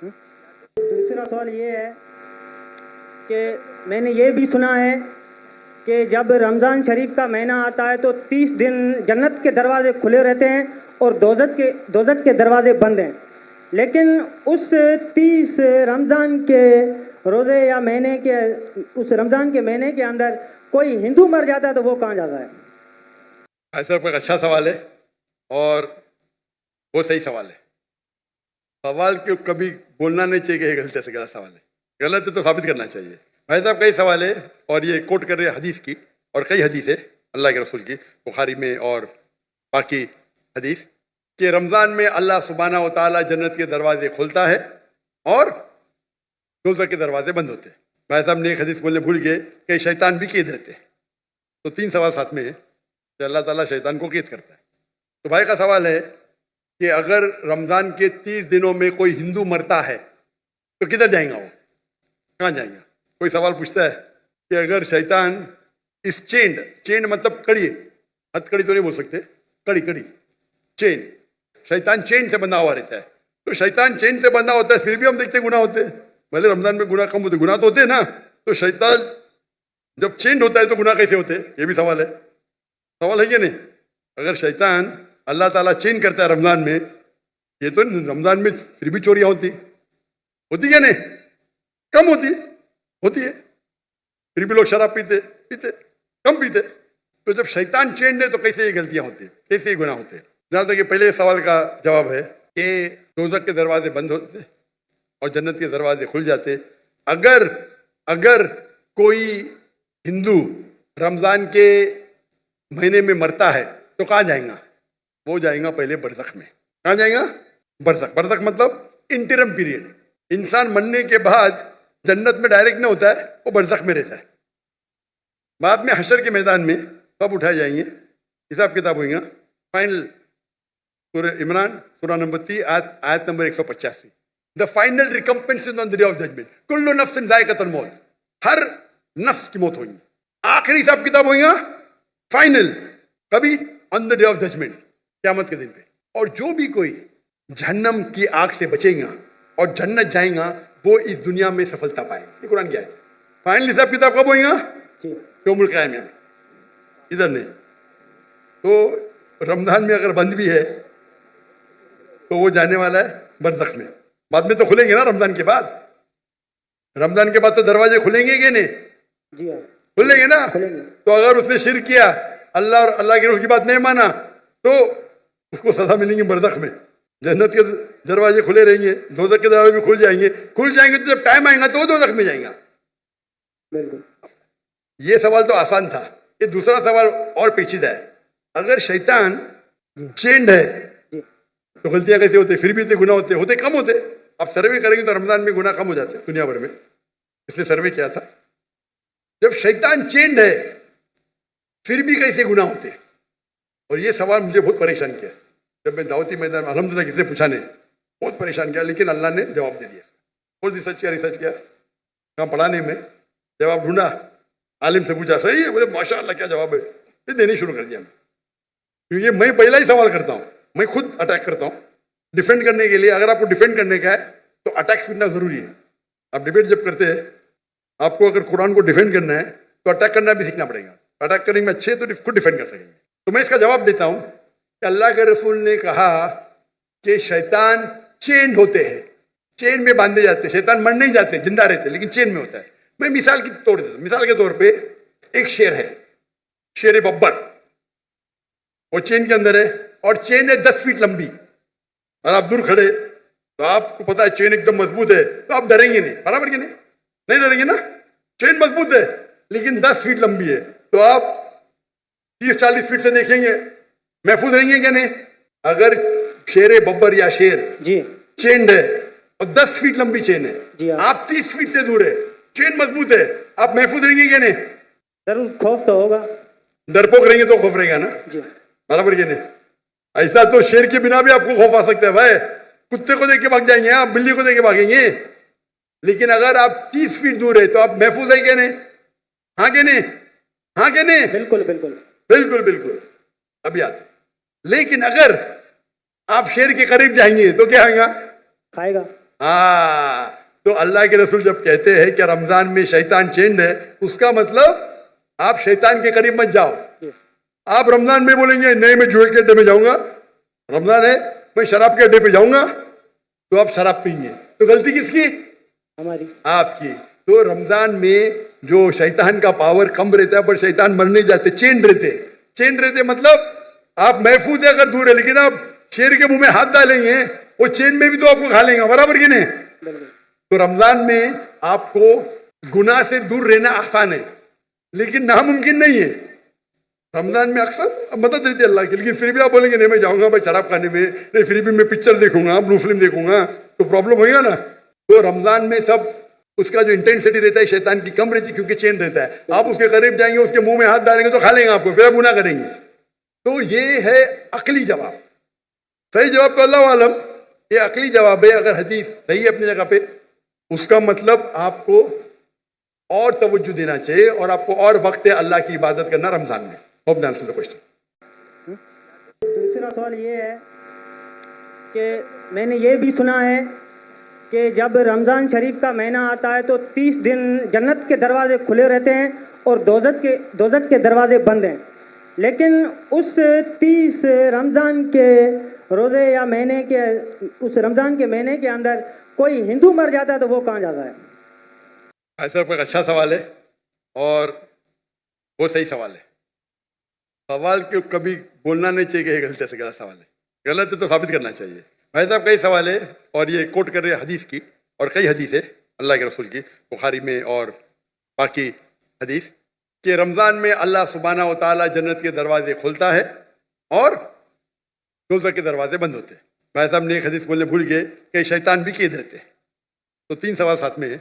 دوسرا سوال یہ ہے کہ میں نے یہ بھی سنا ہے کہ جب رمضان شریف کا مہینہ آتا ہے تو 30 دن جنت کے دروازے کھلے رہتے ہیں اور دوزخ کے دروازے بند ہیں، لیکن اس 30 رمضان کے روزے یا مہینے کے اس رمضان کے مہینے کے اندر کوئی ہندو مر جاتا ہے تو وہ کہاں جاتا ہے؟ ایسا ایک اچھا سوال ہے اور وہ صحیح سوال ہے. سوال کو کبھی بولنا نہیں چاہیے کہ یہ غلط ہے، غلط سوال ہے، غلط ہے تو ثابت کرنا چاہیے. بھائی صاحب کئی سوال ہے اور یہ کوٹ کر رہے ہیں حدیث کی، اور کئی حدیث ہے اللہ کے رسول کی بخاری میں اور باقی حدیث کہ رمضان میں اللہ سبحانہ و تعالیٰ جنت کے دروازے کھولتا ہے اور دوزخ کے دروازے بند ہوتے ہیں. بھائی صاحب نے ایک حدیث بولنے بھول گئے کہ شیطان بھی قید رہتے ہیں. تو 3 سوال ساتھ میں ہے کہ اللہ تعالیٰ شیطان کو قید کرتا ہے. تو بھائی کا سوال ہے کہ اگر رمضان کے 30 دنوں میں کوئی ہندو مرتا ہے تو کدھر جائیں گا، وہ کہاں جائیں گا؟ کوئی سوال پوچھتا ہے کہ اگر شیطان اس چینڈ مطلب کڑی، ہتھ کڑی تو نہیں بول سکتے، کڑی چین، شیطان چین سے بندھا ہوا رہتا ہے. تو شیطان چین سے بندھا ہوتا ہے پھر بھی ہم دیکھتے گناہ ہوتے ہیں. بھلے رمضان میں گناہ کم ہوتے، گناہ تو ہوتے ہیں نا. تو شیطان جب چینڈ ہوتا ہے تو گناہ کیسے ہوتے؟ یہ بھی سوال ہے کہ نہیں؟ اگر شیطان اللہ تعالیٰ چین کرتا ہے رمضان میں، یہ تو رمضان میں پھر بھی چوریاں ہوتی کیا نہیں؟ کم ہوتی ہے، پھر بھی لوگ شراب پیتے کم پیتے. تو جب شیطان چینڈ ہے تو کیسے یہ غلطیاں ہوتی ہیں، کیسے یہ گناہ ہوتے ہیں؟ جہاں تک کہ پہلے سوال کا جواب ہے کہ دوزخ کے دروازے بند ہوتے اور جنت کے دروازے کھل جاتے. اگر کوئی ہندو رمضان کے مہینے میں مرتا ہے تو کہاں جائیں گا؟ وہ جائیں گا پہلے برزخ میں. کہاں جائیں گا؟ برزخ مطلب انٹرم پیریڈ. انسان مرنے کے بعد جنت میں ڈائریکٹ نہیں ہوتا ہے، وہ برزخ میں رہتا ہے. بعد میں حشر کے میدان میں سب اٹھائے جائیں گے، حساب کتاب ہوئیں گا. فائنل سورہ عمران سورہ نمبر 3 آیت number 185. The final recompense is on the day of judgment. کل نفس ذائقۃ الموت، ہر نفس کی موت ہوگی. آخری حساب کتاب ہوئیں گا فائنل کبھی؟ آن دا ڈے آف ججمنٹ، قیامت کے دن پہ. اور جو بھی کوئی جہنم کی آگ سے بچے گا اور جنت جائیں گا وہ اس دنیا میں سفلتا پائیں گے. یہ قرآن کی آیت ہے. فائنل حساب کتاب کب ہوئیں گا؟ یوم القیامہ میں، ادھر نہیں. تو رمضان میں اگر بند بھی ہے تو وہ جانے والا ہے برزخ میں. بعد میں تو کھلیں گے نا رمضان کے بعد. رمضان کے بعد تو دروازے کھلیں گے کہ نہیں؟ جی ہاں کھلیں گے نا. تو اگر اس نے شرک کیا، اللہ اور اللہ کے رسول کی بات نہیں مانا، تو اس کو سزا ملیں گی برزخ میں. جنت کے دروازے کھلے رہیں گے، دوزخ کے دروازے بھی کھل جائیں گے تو جب ٹائم آئے گا تو وہ دوزخ میں جائیں گا. بالکل. یہ سوال تو آسان تھا. یہ دوسرا سوال اور پیچیدہ ہے. اگر شیطان چینڈ ہے تو غلطیاں کیسے ہوتے؟ پھر بھی گناہ ہوتے کم ہوتے. آپ سروے کریں گے تو رمضان میں گناہ کم ہو جاتے دنیا بھر میں. اس نے سروے کیا تھا. جب شیطان چینڈ ہے پھر بھی کیسے گناہ ہوتے؟ اور یہ سوال مجھے بہت پریشان کیا. جب میں دعوتی میدان میں الحمدللہ کسی سے پوچھا نہیں، بہت پریشان کیا، لیکن اللہ نے جواب دے دیا. بہت ریسرچ کیا کہاں پڑھانے میں، جواب ڈھونڈا، عالم سے پوچھا، صحیح ہے، بولے ماشاء اللہ کیا جواب ہے. پھر دینے شروع کر دیا میں. کیونکہ میں پہلا ہی سوال کرتا ہوں، میں خود اٹیک کرتا ہوں ڈیفینڈ کرنے کے لیے. اگر آپ کو ڈیفینڈ کرنے کا ہے تو اٹیک سننا ضروری ہے. آپ ڈیبیٹ جب کرتے ہیں، آپ کو اگر قرآن کو ڈیفینڈ کرنا ہے تو اٹیک کرنا بھی سیکھنا پڑے گا. اٹیک کرنے میں اچھے تو خود ڈیفینڈ کر سکیں گے. تو میں اس کا جواب دیتا ہوں کہ اللہ کے رسول نے کہا کہ شیطان چینڈ ہوتے ہیں، چین میں باندھے جاتے. شیطان مر نہیں جاتے، زندہ رہتے، لیکن چین میں ہوتا ہے. میں مثال کی طور دیتا ہوں. مثال کے طور پہ ایک شیر ہے، شیر ببر. وہ چین کے اندر ہے اور چین ہے 10 فیٹ لمبی. اور آپ دور کھڑے تو آپ کو پتا ہے چین ایک دم مضبوط ہے تو آپ ڈریں گے نہیں. برابر کہ نہیں ڈریں گے نا. چین مضبوط ہے لیکن 10 فیٹ لمبی ہے تو آپ 30-40 فیٹ سے دیکھیں گے، محفوظ رہیں گے کہ نہیں؟ اگر شیر ببر یا شیر جی چینڈ ہے اور 10 فیٹ لمبی چین ہے، جی ہاں. آپ 30 فیٹ سے دور ہے، چین مضبوط ہے، آپ محفوظ رہیں گے کہ نہیں؟ ضرور خوف تو ہوگا. ڈرپوک رہیں گے تو خوف رہے گا نا. جی برابر کہ نہیں؟ ایسا تو شیر کے بنا بھی آپ کو خوف آ سکتا ہے. بھائی کتے کو دیکھ کے بھاگ جائیں گے، آپ بلی کو دیکھ کے بھاگیں گے. لیکن اگر آپ 30 فیٹ دور ہے تو آپ محفوظ ہیں کہ نہیں؟ ہاں کہ نہیں؟ ہاں کہ نہیں؟ بالکل بالکل بالکل بالکل. ابھی آتے. لیکن اگر آپ شیر کے قریب جائیں گے تو کیا ہوگا؟ کھائے گا. ہاں تو اللہ کے رسول جب کہتے ہیں کہ رمضان میں شیطان چینڈ ہے، اس کا مطلب آپ شیطان کے قریب مت جاؤ. آپ رمضان میں بولیں گے نہیں میں جوئے کے اڈے پہ جاؤں گا، رمضان ہے میں شراب کے اڈے پہ جاؤں گا، تو آپ شراب پئیں گے. تو غلطی کس کی؟ ہماری. آپ کی. تو رمضان میں جو شیطان کا پاور کم رہتا ہے، پر شیطان مر نہیں جاتے، چینڈ رہتے مطلب آپ محفوظ ہے اگر دور ہے، لیکن آپ شیر کے منہ میں ہاتھ ڈالیں گے وہ چین میں بھی تو آپ کو کھا لیں گے، برابر کی نہیں؟ تو رمضان میں آپ کو گناہ سے دور رہنا آسان ہے لیکن ناممکن نہیں ہے. رمضان میں اکثر مدد رہتی ہے اللہ کی، لیکن پھر بھی آپ بولیں گے نہیں میں جاؤں گا بھائی شراب کھانے میں، نہیں پھر بھی میں پکچر دیکھوں گا، بلو فلم دیکھوں گا، تو پرابلم ہوئے گا نا. تو رمضان میں سب اس کا جو انٹینسٹی رہتا ہے شیطان کی کم رہتی ہے کیونکہ چین رہتا ہے. آپ اس کے قریب جائیں گے، اس کے منہ میں ہاتھ ڈالیں گے تو کھا لیں گے آپ کو، پھر آپ گناہ کریں گے. تو یہ ہے عقلی جواب. صحیح جواب تو اللہ عالم، یہ عقلی جواب ہے. اگر حدیث صحیح ہے اپنی جگہ پہ، اس کا مطلب آپ کو اور توجہ دینا چاہیے اور آپ کو اور وقت ہے اللہ کی عبادت کرنا رمضان میں. Hope they answer the question. دوسرا سوال یہ ہے کہ میں نے یہ بھی سنا ہے کہ جب رمضان شریف کا مہینہ آتا ہے تو 30 دن جنت کے دروازے کھلے رہتے ہیں اور دوزخ کے دروازے بند ہیں. لیکن اس 30 رمضان کے روزے یا مہینے کے اس رمضان کے مہینے کے اندر کوئی ہندو مر جاتا ہے تو وہ کہاں جاتا ہے؟ ایسا ایک اچھا سوال ہے اور وہ صحیح سوال ہے. سوال کیوں کبھی بولنا نہیں چاہیے کہ یہ غلط ہے، غلط سوال ہے، غلط ہے تو ثابت کرنا چاہیے. بھائی صاحب کئی سوال ہے اور یہ کوٹ کر رہے حدیث کی، اور کئی حدیث ہے اللہ کے رسول کی بخاری میں اور باقی حدیث کہ رمضان میں اللہ سبحانہ و تعالیٰ جنت کے دروازے کھولتا ہے اور دوزخ کے دروازے بند ہوتے ہیں. بھائی صاحب نے ایک حدیث بولنے بھول گئے کہ شیطان بھی قید رہتے ہیں. تو 3 سوال ساتھ میں ہے.